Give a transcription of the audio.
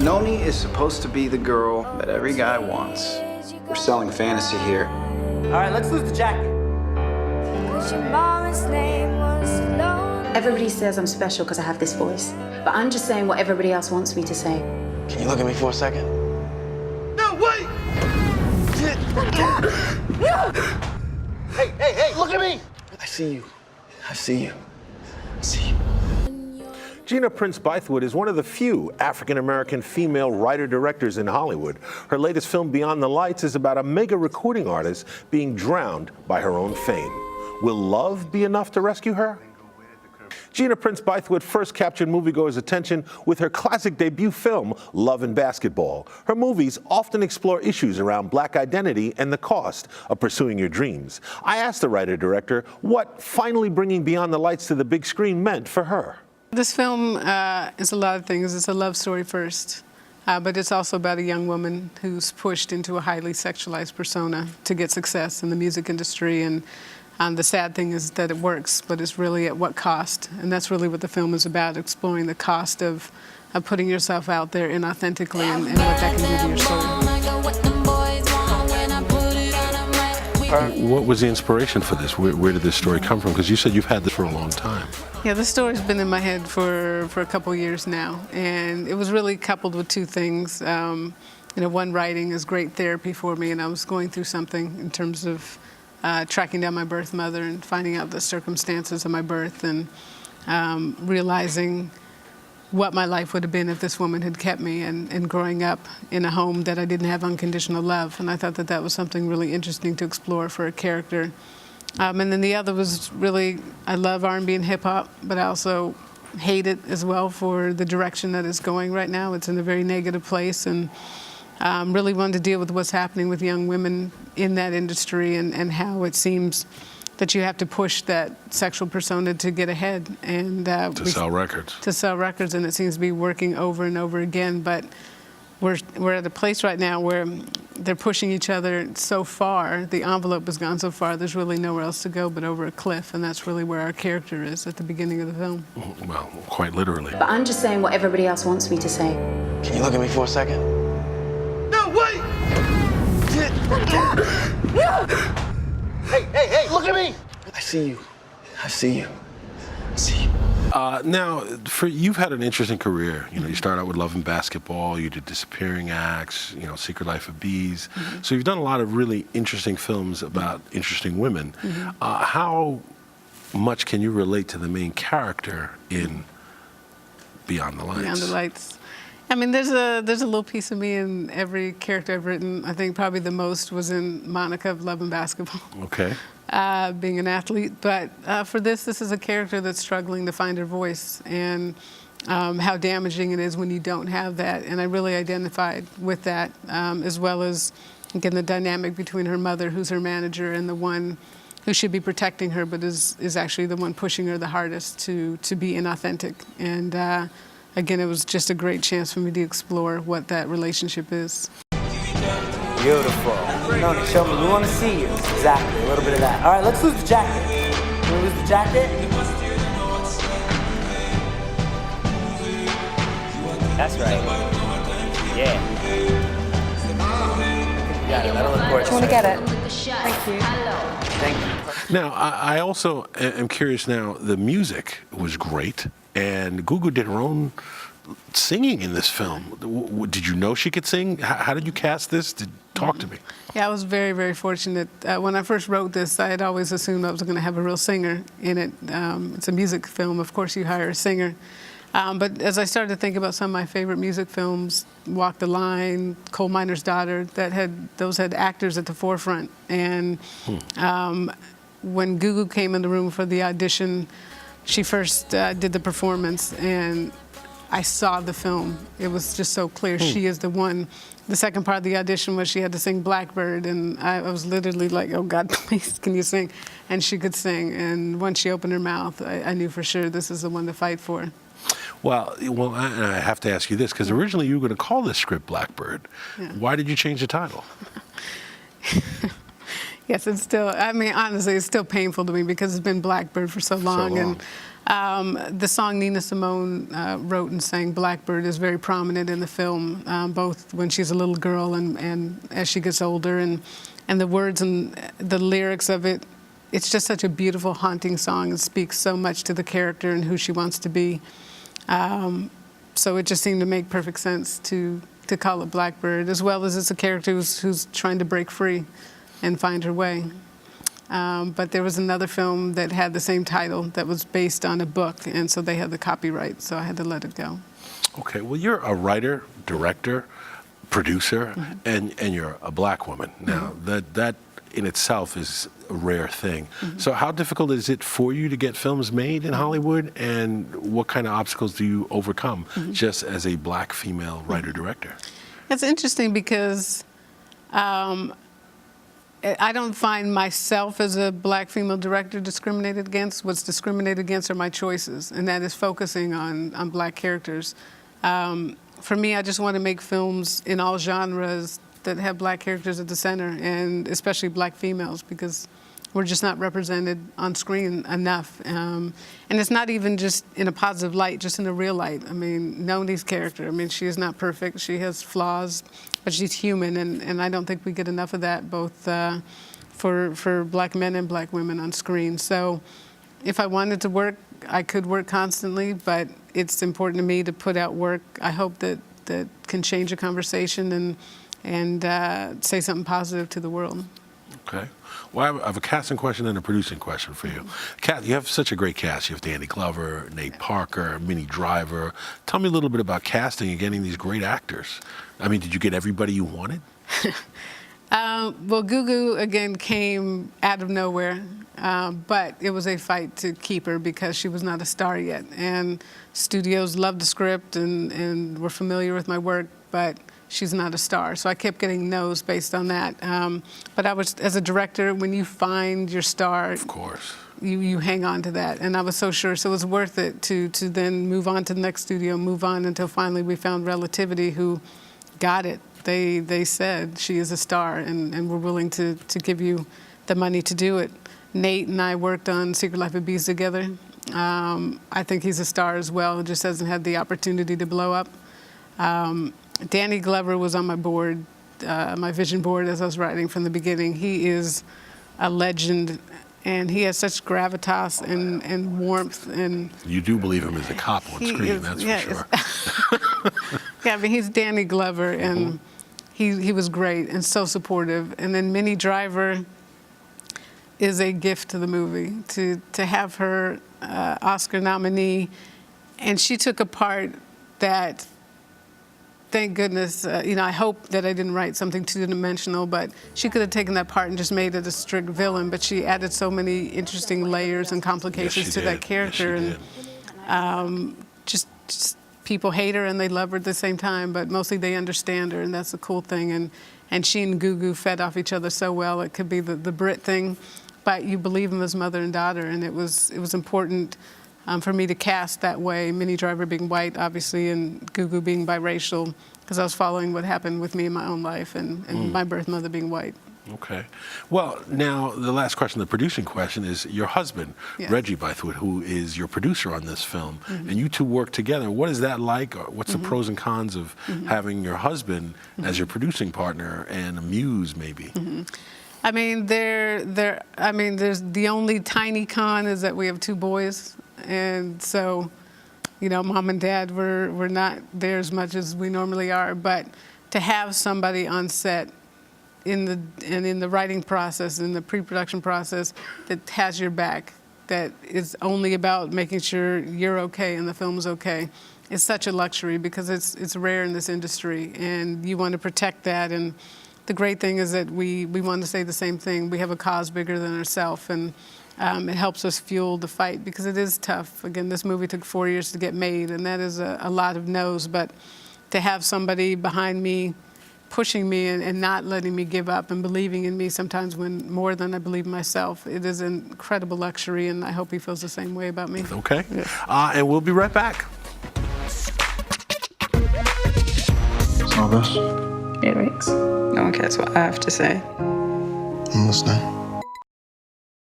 Noni is supposed to be the girl that every guy wants. We're selling fantasy here. All right, let's lose the jacket. Everybody says I'm special because I have this voice, but I'm just saying what everybody else wants me to say. Can you look at me for a second? No, wait! Hey, look at me! I see you. I see you. I see you. Gina Prince Bythewood is one of the few African-American female writer-directors in Hollywood. Her latest film, Beyond the Lights, is about a mega recording artist being drowned by her own fame. Will love be enough to rescue her? Gina Prince Bythewood first captured moviegoers' attention with her classic debut film, Love and Basketball. Her movies often explore issues around black identity and the cost of pursuing your dreams. I asked the writer-director what finally bringing Beyond the Lights to the big screen meant for her. This film is a lot of things. It's a love story first, but it's also about a young woman who's pushed into a highly sexualized persona to get success in the music industry. And the sad thing is that it works, but it's really at what cost? And that's really what the film is about, exploring the cost of putting yourself out there inauthentically and what that can do to your soul. What was the inspiration for this? Where did this story come from? Because you said you've had this for a long time. Yeah, this story's been in my head for a couple years now, and it was really coupled with two things. One, writing is great therapy for me, and I was going through something in terms of tracking down my birth mother and finding out the circumstances of my birth and realizing what my life would have been if this woman had kept me, and growing up in a home that I didn't have unconditional love. And I thought that that was something really interesting to explore for a character. And then the other was really, I love R&B and hip hop, but I also hate it as well for the direction that it's going right now. It's in a very negative place, and really wanted to deal with what's happening with young women in that industry and how it seems that you have to push that sexual persona to get ahead and to sell records. To sell records, and it seems to be working over and over again. But we're at a place right now where they're pushing each other so far. The envelope has gone so far. There's really nowhere else to go but over a cliff, and that's really where our character is at the beginning of the film. Well, quite literally. But I'm just saying what everybody else wants me to say. Can you look at me for a second? No, wait! Hey, look at me! I see you. I see you. I see you. Now, you've had an interesting career. You started out with Love and Basketball. You did Disappearing Acts. Secret Life of Bees. Mm-hmm. So you've done a lot of really interesting films about interesting women. Mm-hmm. How much can you relate to the main character in Beyond the Lights? Beyond the Lights. I mean, there's a little piece of me in every character I've written. I think probably the most was in Monica of Love and Basketball. Okay. Being an athlete, but for this is a character that's struggling to find her voice, and how damaging it is when you don't have that. And I really identified with that, as well as, again, the dynamic between her mother, who's her manager, and the one who should be protecting her, but is actually the one pushing her the hardest to be inauthentic. And again, it was just a great chance for me to explore what that relationship is. Beautiful. Noni, show me. We want to see you. Exactly. A little bit of that. All right, let's lose the jacket. Can we lose the jacket? That's right. Yeah. Got it. That'll look gorgeous. Do you want to get it? Thank you. Thank you. Now, I also am curious now, the music was great, and Gugu did her own singing in this film. Did you know she could sing? How did you cast this? Talk to me. Yeah, I was very, very fortunate. When I first wrote this, I had always assumed I was going to have a real singer in it. It's a music film. Of course, you hire a singer. But as I started to think about some of my favorite music films, Walk the Line, Coal Miner's Daughter, those had actors at the forefront. And when Gugu came in the room for the audition, she first did the performance, and I saw the film. It was just so clear. She is the one. The second part of the audition was she had to sing Blackbird, and I was literally like, oh God, please, can you sing? And she could sing. And once she opened her mouth, I knew for sure this is the one to fight for. Well, I have to ask you this, because originally you were going to call this script Blackbird. Yeah. Why did you change the title? Yes, it's still, I mean, honestly, it's still painful to me because it's been Blackbird for so long. The song Nina Simone wrote and sang, Blackbird, is very prominent in the film, both when she's a little girl and as she gets older. And the words and the lyrics of it, it's just such a beautiful, haunting song. It speaks so much to the character and who she wants to be. So it just seemed to make perfect sense to call it Blackbird, as well as it's a character who's trying to break free and find her way. But there was another film that had the same title that was based on a book, and so they had the copyright, so I had to let it go. Okay, well, you're a writer, director, producer, and you're a black woman. Now, that in itself is a rare thing. So how difficult is it for you to get films made in Hollywood, and what kind of obstacles do you overcome just as a black female writer-director? It's interesting because I don't find myself as a black female director discriminated against. What's discriminated against are my choices, and that is focusing on black characters. For me, I just want to make films in all genres that have black characters at the center, and especially black females, because we're just not represented on screen enough. And it's not even just in a positive light, just in a real light. I mean, Noni's character, I mean, she is not perfect. She has flaws, but she's human, and I don't think we get enough of that, both for black men and black women on screen. So if I wanted to work, I could work constantly, but it's important to me to put out work I hope that can change a conversation and say something positive to the world. Okay. Well, I have a casting question and a producing question for you. Kat, you have such a great cast. You have Danny Glover, Nate Parker, Minnie Driver. Tell me a little bit about casting and getting these great actors. I mean, did you get everybody you wanted? Well, Gugu, again, came out of nowhere, but it was a fight to keep her because she was not a star yet. And studios loved the script and were familiar with my work, but she's not a star. So I kept getting no's based on that. But I was, as a director, when you find your star, Of course. you hang on to that. And I was so sure. So it was worth it to then move on to the next studio, move on until finally we found Relativity, who got it. They said she is a star, and we're willing to give you the money to do it. Nate and I worked on Secret Life of Bees together. I think he's a star as well, just hasn't had the opportunity to blow up. Danny Glover was on my board, my vision board, as I was writing from the beginning. He is a legend, and he has such gravitas and warmth. And You do believe him as a cop on screen, that's for sure. Yeah, I mean, he's Danny Glover, and he was great and so supportive. And then Minnie Driver is a gift to the movie, to have her Oscar nominee. And she took a part that, thank goodness, I hope that I didn't write something two-dimensional, but she could have taken that part and just made it a strict villain, but she added so many interesting layers and complications to that character. And just people hate her and they love her at the same time, but mostly they understand her, and that's the cool thing. And she and Gugu fed off each other so well. It could be the Brit thing, but you believe them as mother and daughter, and it was important for me to cast that way, Minnie Driver being white, obviously, and Gugu being biracial, because I was following what happened with me in my own life, and my birth mother being white. Okay. Well, now the last question, the producing question, is your husband, Yes. Reggie Bythewood, who is your producer on this film, and you two work together. What is that like? Or what's the pros and cons of having your husband as your producing partner and a muse, maybe? I mean, there's the only tiny con is that we have two boys, and so, mom and dad we're not there as much as we normally are. But to have somebody on set in the writing process, in the pre-production process, that has your back, that is only about making sure you're okay and the film's okay, is such a luxury, because it's rare in this industry, and you want to protect that. And the great thing is that we want to say the same thing. We have a cause bigger than ourselves, and it helps us fuel the fight, because it is tough. Again, this movie took 4 years to get made, and that is a lot of no's. But to have somebody behind me pushing me and not letting me give up and believing in me sometimes when more than I believe in myself, it is an incredible luxury, and I hope he feels the same way about me. Okay. And we'll be right back. All this? It works. No one cares what I have to say. I'm listening.